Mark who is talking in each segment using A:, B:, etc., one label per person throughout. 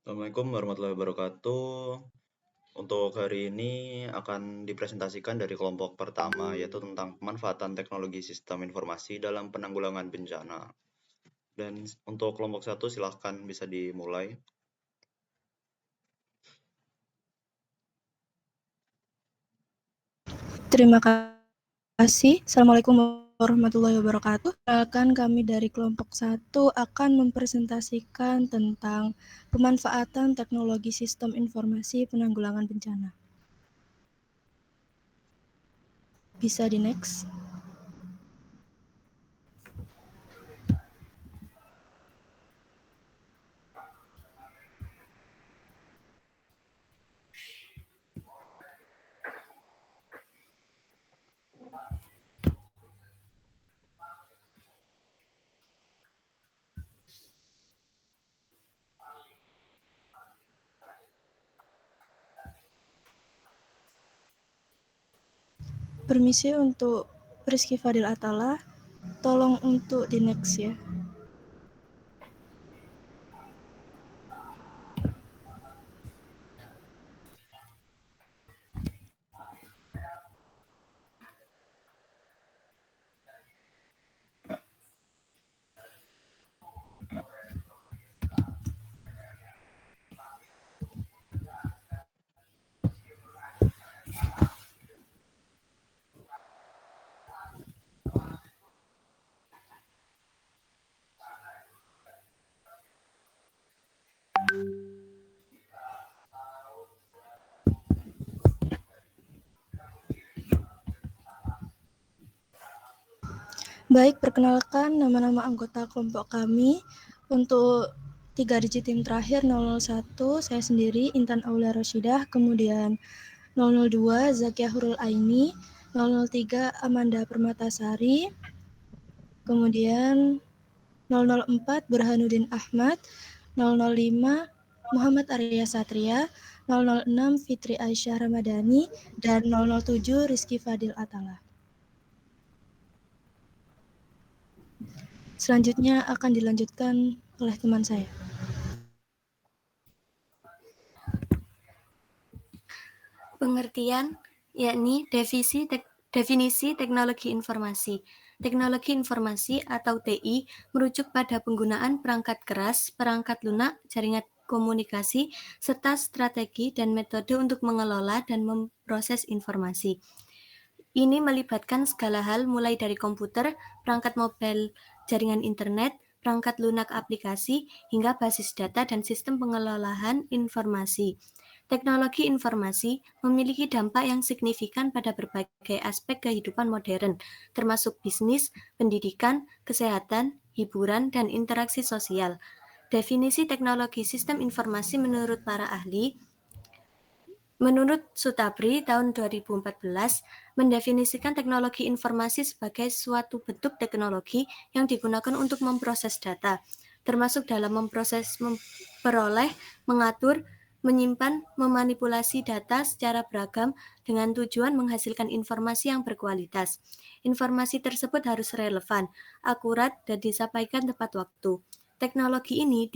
A: Assalamualaikum warahmatullahi wabarakatuh. Untuk hari ini akan dipresentasikan dari kelompok pertama, yaitu tentang pemanfaatan teknologi sistem informasi dalam penanggulangan bencana. Dan untuk kelompok satu silahkan bisa dimulai.
B: Terima kasih. Assalamualaikum warahmatullahi wabarakatuh. Kami dari kelompok 1 akan mempresentasikan tentang pemanfaatan teknologi sistem informasi penanggulangan bencana. Bisa di next. Permisi untuk Rizky Fadil Atala, tolong untuk di next ya. Baik, perkenalkan nama-nama anggota kelompok kami. Untuk 3 digit tim terakhir 001, saya sendiri Intan Aulia Rosyidah, kemudian 002 Zakia Hurul Aini, 003 Amanda Permatasari, kemudian 004 Burhanuddin Ahmad, 005 Muhammad Arya Satria, 006 Fitri Aisyah Ramadhani, dan 007 Rizky Fadil Atala. Selanjutnya akan dilanjutkan oleh teman saya.
C: Pengertian yakni definisi teknologi informasi. Teknologi informasi atau TI merujuk pada penggunaan perangkat keras, perangkat lunak, jaringan komunikasi, serta strategi dan metode untuk mengelola dan memproses informasi. Ini melibatkan segala hal mulai dari komputer, perangkat mobile, jaringan internet, perangkat lunak aplikasi, hingga basis data dan sistem pengelolaan informasi. Teknologi informasi memiliki dampak yang signifikan pada berbagai aspek kehidupan modern, termasuk bisnis, pendidikan, kesehatan, hiburan, dan interaksi sosial. Definisi teknologi sistem informasi menurut para ahli, menurut Sutabri tahun 2014, mendefinisikan teknologi informasi sebagai suatu bentuk teknologi yang digunakan untuk memproses data, termasuk dalam memproses, memperoleh, mengatur, menyimpan, memanipulasi data secara beragam dengan tujuan menghasilkan informasi yang berkualitas. Informasi tersebut harus relevan, akurat, dan disampaikan tepat waktu. Teknologi ini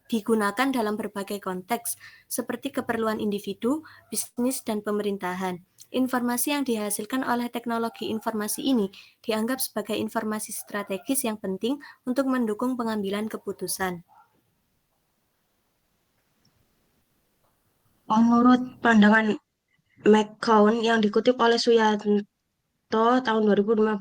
C: digunakan dalam berbagai konteks, seperti keperluan individu, bisnis, dan pemerintahan. Informasi yang dihasilkan oleh teknologi informasi ini dianggap sebagai informasi strategis yang penting untuk mendukung pengambilan keputusan.
D: Menurut pandangan McCown yang dikutip oleh Suyanto tahun 2015,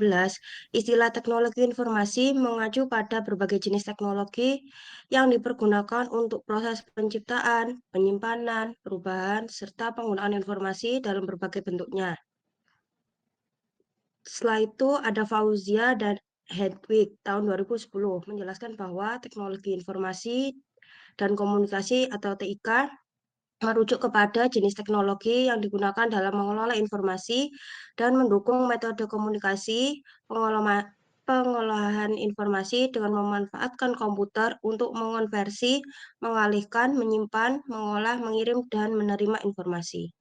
D: istilah teknologi informasi mengacu pada berbagai jenis teknologi yang dipergunakan untuk proses penciptaan, penyimpanan, perubahan, serta penggunaan informasi dalam berbagai bentuknya. Setelah itu ada Fauzia dan Hedwig tahun 2010 menjelaskan bahwa teknologi informasi dan komunikasi atau TIK merujuk kepada jenis teknologi yang digunakan dalam mengelola informasi dan mendukung metode komunikasi, pengolahan informasi dengan memanfaatkan komputer untuk mengonversi, mengalihkan, menyimpan, mengolah, mengirim, dan menerima informasi.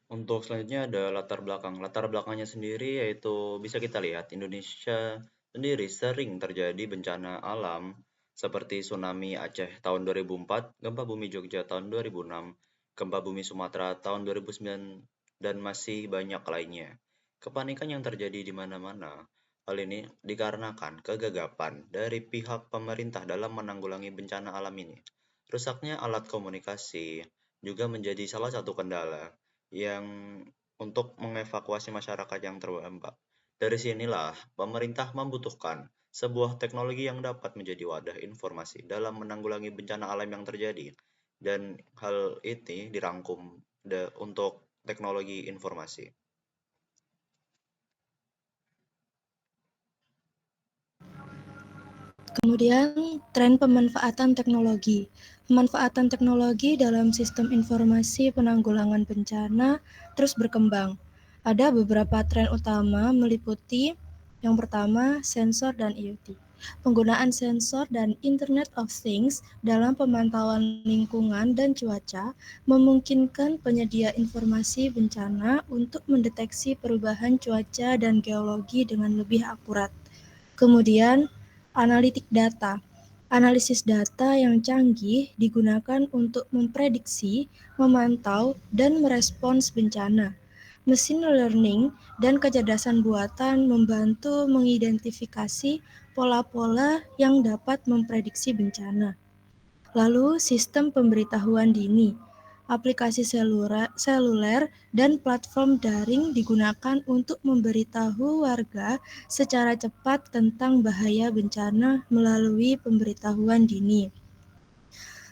A: Untuk selanjutnya ada latar belakang. Latar belakangnya sendiri yaitu bisa kita lihat Indonesia sendiri sering terjadi bencana alam seperti tsunami Aceh tahun 2004, gempa bumi Jogja tahun 2006, gempa bumi Sumatera tahun 2009, dan masih banyak lainnya. Kepanikan yang terjadi di mana-mana. Hal ini dikarenakan kegagapan dari pihak pemerintah dalam menanggulangi bencana alam ini. Rusaknya alat komunikasi juga menjadi salah satu kendala yang untuk mengevakuasi masyarakat yang terdampak. Dari sinilah pemerintah membutuhkan sebuah teknologi yang dapat menjadi wadah informasi dalam menanggulangi bencana alam yang terjadi. Dan hal ini dirangkum untuk teknologi informasi.
B: Kemudian, tren pemanfaatan teknologi. Pemanfaatan teknologi dalam sistem informasi penanggulangan bencana terus berkembang. Ada beberapa tren utama meliputi yang pertama, sensor dan IoT. Penggunaan sensor dan Internet of Things dalam pemantauan lingkungan dan cuaca memungkinkan penyedia informasi bencana untuk mendeteksi perubahan cuaca dan geologi dengan lebih akurat. Kemudian, analitik data. Analisis data yang canggih digunakan untuk memprediksi, memantau, dan merespons bencana. Machine learning dan kecerdasan buatan membantu mengidentifikasi pola-pola yang dapat memprediksi bencana. Lalu, sistem pemberitahuan dini. Aplikasi seluler dan platform daring digunakan untuk memberitahu warga secara cepat tentang bahaya bencana melalui pemberitahuan dini.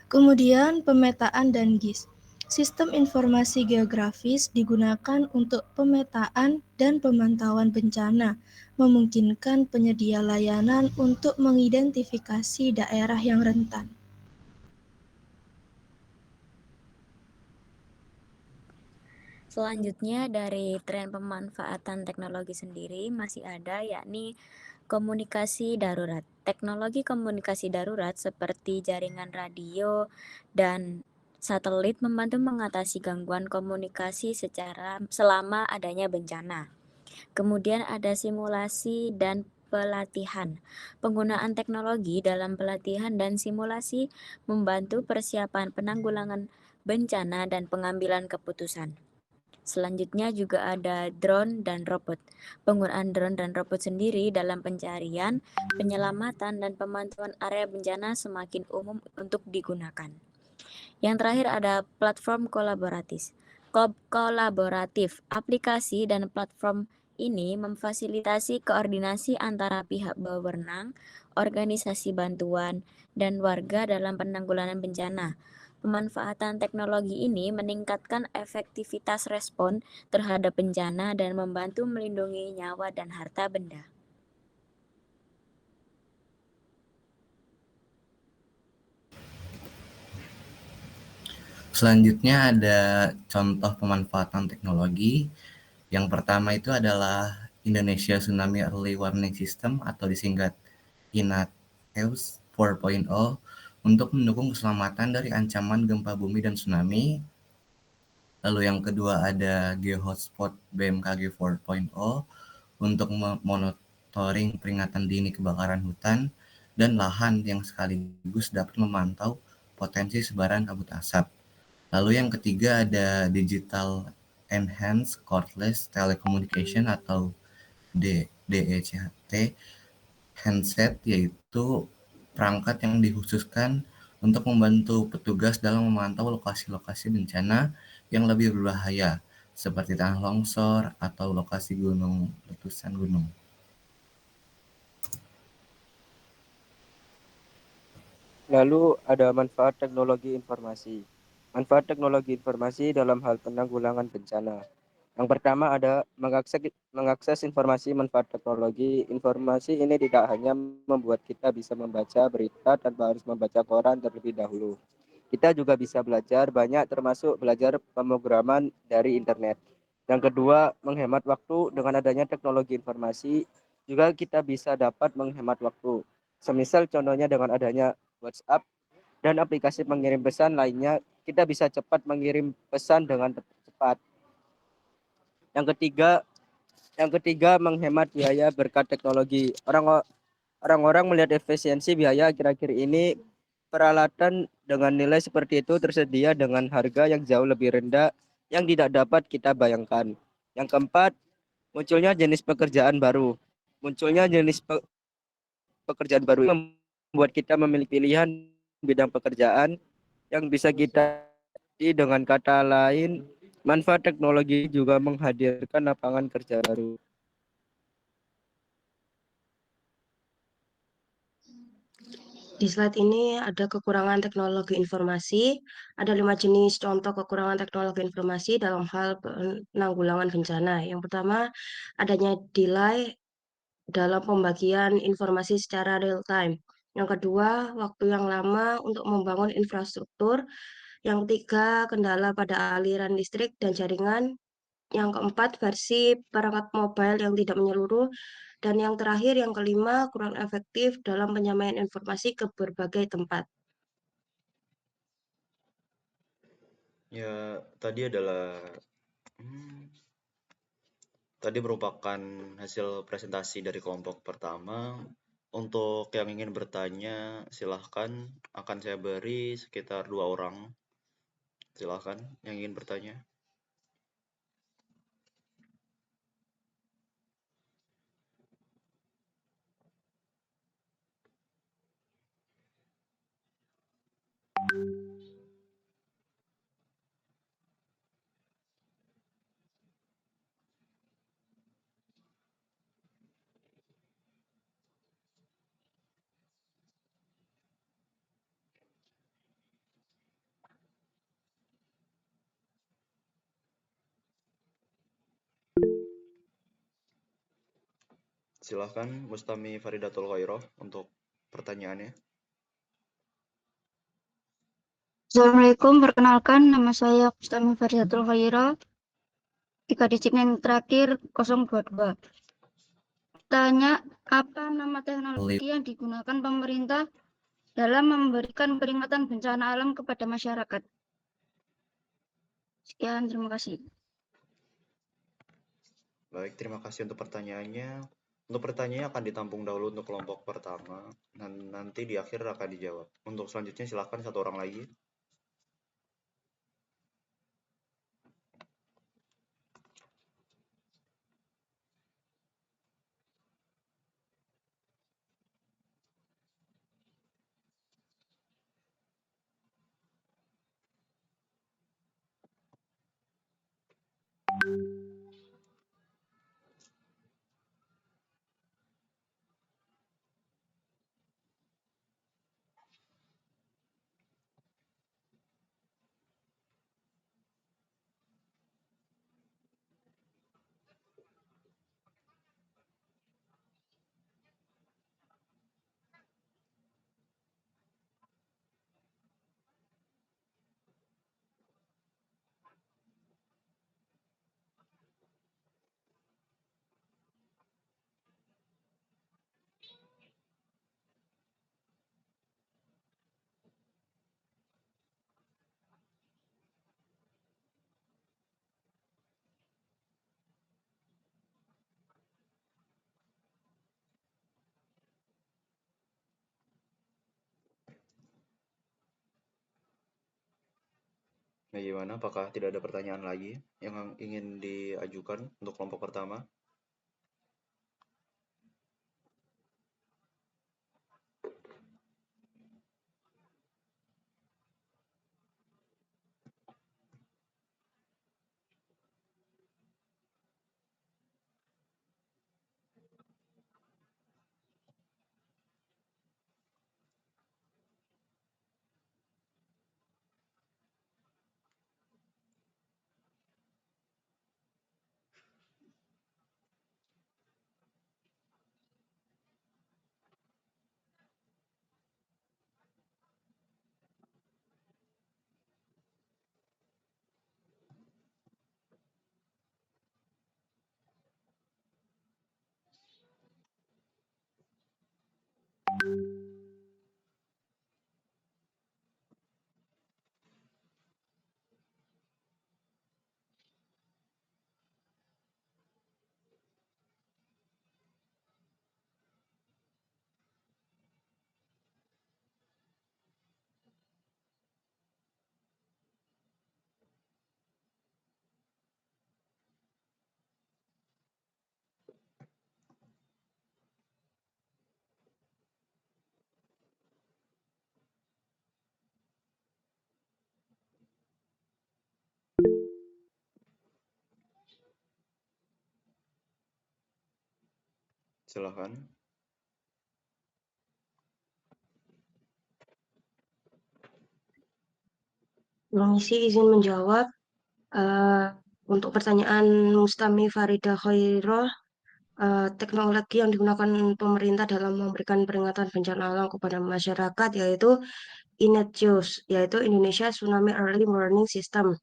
B: Kemudian, pemetaan dan GIS. Sistem informasi geografis digunakan untuk pemetaan dan pemantauan bencana, memungkinkan penyedia layanan untuk mengidentifikasi daerah yang rentan.
E: Selanjutnya dari tren pemanfaatan teknologi sendiri masih ada yakni komunikasi darurat. Teknologi komunikasi darurat seperti jaringan radio dan satelit membantu mengatasi gangguan komunikasi selama adanya bencana. Kemudian ada simulasi dan pelatihan. Penggunaan teknologi dalam pelatihan dan simulasi membantu persiapan penanggulangan bencana dan pengambilan keputusan. Selanjutnya juga ada drone dan robot. Penggunaan drone dan robot sendiri dalam pencarian, penyelamatan, dan pemantauan area bencana semakin umum untuk digunakan. Yang terakhir ada platform kolaboratif. Aplikasi dan platform ini memfasilitasi koordinasi antara pihak berwenang, organisasi bantuan, dan warga dalam penanggulangan bencana. Pemanfaatan teknologi ini meningkatkan efektivitas respon terhadap bencana dan membantu melindungi nyawa dan harta benda.
F: Selanjutnya ada contoh pemanfaatan teknologi. Yang pertama itu adalah Indonesia Tsunami Early Warning System atau disingkat INATEWS 4.0 untuk mendukung keselamatan dari ancaman gempa bumi dan tsunami. Lalu yang kedua ada GeoHotspot BMKG 4.0 untuk monitoring peringatan dini kebakaran hutan dan lahan yang sekaligus dapat memantau potensi sebaran kabut asap. Lalu yang ketiga ada Digital Enhanced Cordless Telecommunication atau DECT handset, yaitu perangkat yang dikhususkan untuk membantu petugas dalam memantau lokasi-lokasi bencana yang lebih berbahaya seperti tanah longsor atau lokasi letusan gunung.
G: Lalu ada manfaat teknologi informasi. Manfaat teknologi informasi dalam hal penanggulangan bencana. Yang pertama ada mengakses informasi manfaat teknologi. Informasi ini tidak hanya membuat kita bisa membaca berita tanpa harus membaca koran terlebih dahulu. Kita juga bisa belajar banyak termasuk belajar pemrograman dari internet. Yang kedua, menghemat waktu. Dengan adanya teknologi informasi juga kita bisa dapat menghemat waktu. Semisal contohnya dengan adanya WhatsApp dan aplikasi pengirim pesan lainnya, kita bisa cepat mengirim pesan dengan cepat. Yang ketiga, Yang ketiga, menghemat biaya berkat teknologi. Orang-orang melihat efisiensi biaya akhir-akhir ini. Peralatan dengan nilai seperti itu tersedia dengan harga yang jauh lebih rendah yang tidak dapat kita bayangkan. Yang keempat, munculnya jenis pekerjaan baru. Munculnya jenis pekerjaan baru membuat kita memiliki pilihan bidang pekerjaan yang bisa kita dengan kata lain, manfaat teknologi juga menghadirkan lapangan kerja baru.
D: Di slide ini ada kekurangan teknologi informasi. Ada 5 jenis contoh kekurangan teknologi informasi dalam hal penanggulangan bencana. Yang pertama, adanya delay dalam pembagian informasi secara real time. Yang kedua, waktu yang lama untuk membangun infrastruktur. Yang ketiga, kendala pada aliran listrik dan jaringan. Yang keempat, versi perangkat mobile yang tidak menyeluruh. Dan yang terakhir, yang kelima, kurang efektif dalam penyampaian informasi ke berbagai tempat.
A: Ya, tadi merupakan hasil presentasi dari kelompok pertama. Untuk yang ingin bertanya, silahkan. Akan saya beri sekitar 2 orang. Silahkan yang ingin bertanya. Silahkan Mustami Faridatul Khairah untuk pertanyaannya.
H: Assalamualaikum, perkenalkan nama saya Mustami Faridatul Khairah, 3 digit yang terakhir 022. Tanya, apa nama teknologi yang digunakan pemerintah dalam memberikan peringatan bencana alam kepada masyarakat? Sekian, terima kasih.
A: Baik, terima kasih untuk pertanyaannya. Untuk pertanyaannya akan ditampung dahulu untuk kelompok pertama, dan nanti di akhir akan dijawab. Untuk selanjutnya silahkan 1 orang lagi. Nah, gimana? Apakah tidak ada pertanyaan lagi yang ingin diajukan untuk kelompok pertama? Silahkan.
D: Permisi, izin menjawab. Untuk pertanyaan Mustami Farida Khairah, teknologi yang digunakan pemerintah dalam memberikan peringatan bencana alam kepada masyarakat yaitu INETJUS, yaitu Indonesia Tsunami Early Warning System.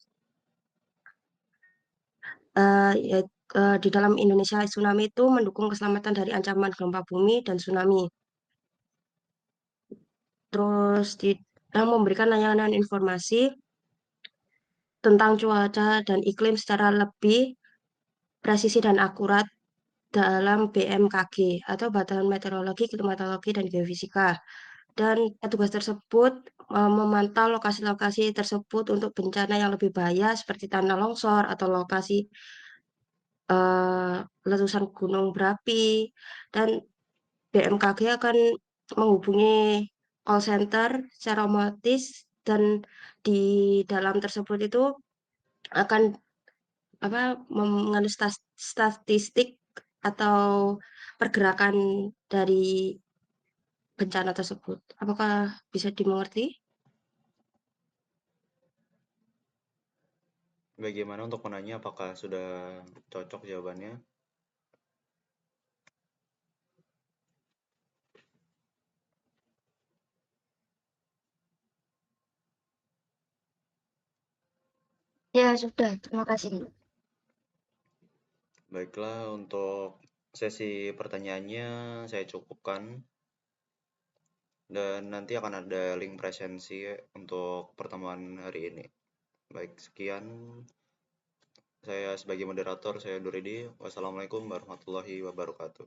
D: Di dalam Indonesia Tsunami itu mendukung keselamatan dari ancaman gempa bumi dan tsunami. Terus memberikan layanan informasi tentang cuaca dan iklim secara lebih presisi dan akurat dalam BMKG atau Badan Meteorologi, Klimatologi, dan Geofisika. Dan petugas tersebut memantau lokasi-lokasi tersebut untuk bencana yang lebih bahaya seperti tanah longsor atau lokasi letusan gunung berapi. Dan BMKG akan menghubungi call center secara otomatis dan di dalam tersebut itu akan mengandung statistik atau pergerakan dari bencana tersebut. Apakah bisa dimengerti?
A: Bagaimana untuk menanya apakah sudah cocok jawabannya?
H: Ya, sudah. Terima kasih.
A: Baiklah, untuk sesi pertanyaannya saya cukupkan. Dan nanti akan ada link presensi untuk pertemuan hari ini. Baik, sekian. Saya sebagai moderator, saya Duridi. Wassalamualaikum warahmatullahi wabarakatuh.